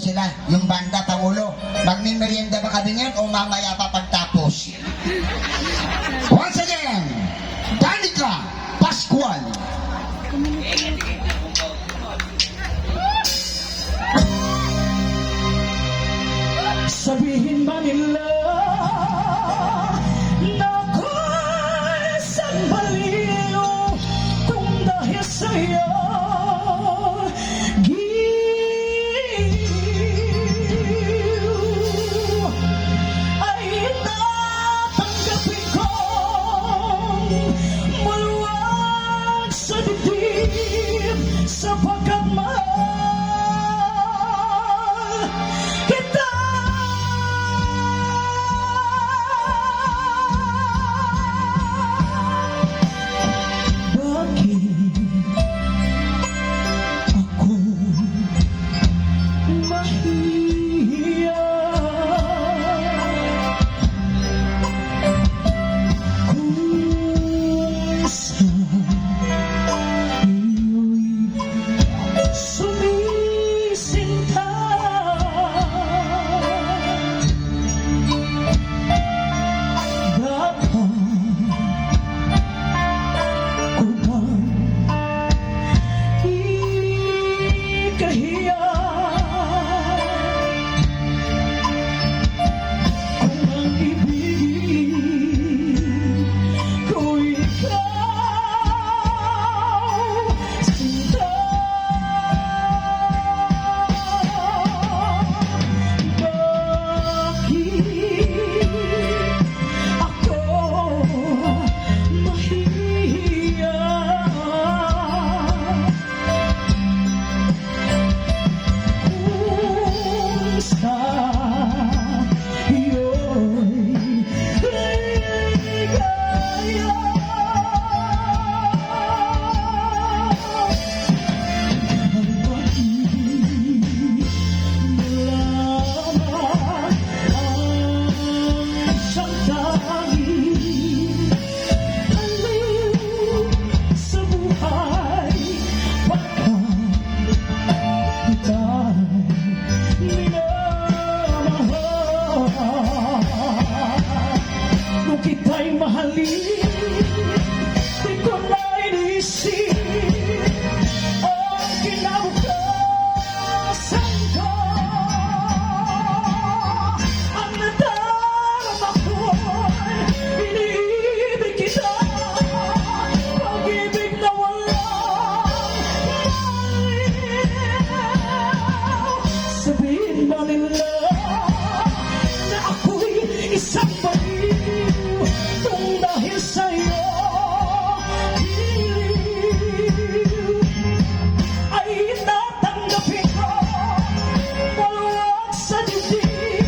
sila, yung banda Pangulo. Magmimerienda ba kami ngayon o mamaya pa pagtapos? Once again, Danica Pascual. Sabihin ba nila na ako'y sanbaliw kung dahil sa'yo giliw ay tatanggapin kong maluwag sa dibdib sapagkat mahal kita. Kita'y mahalin, di ko na inisip ang kinabukasan ko. Ang nadarama ko'y iniibig kita, pag-ibig na walang maliw. Sabihin ba nila na ako'y isang baliw kung dahil sa'yo giliw ay tatanggapin ko maluwag sa dibdib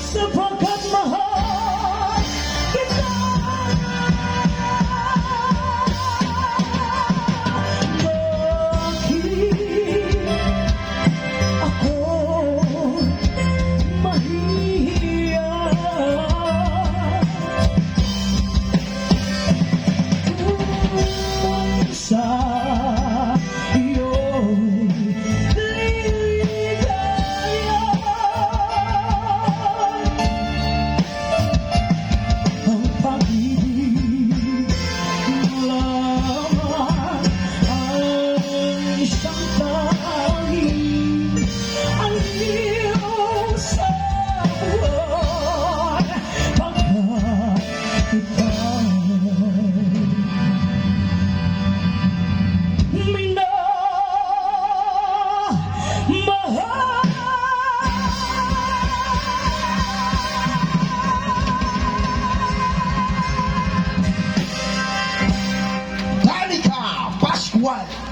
sapagkat mahal kita. Bakit ako 1.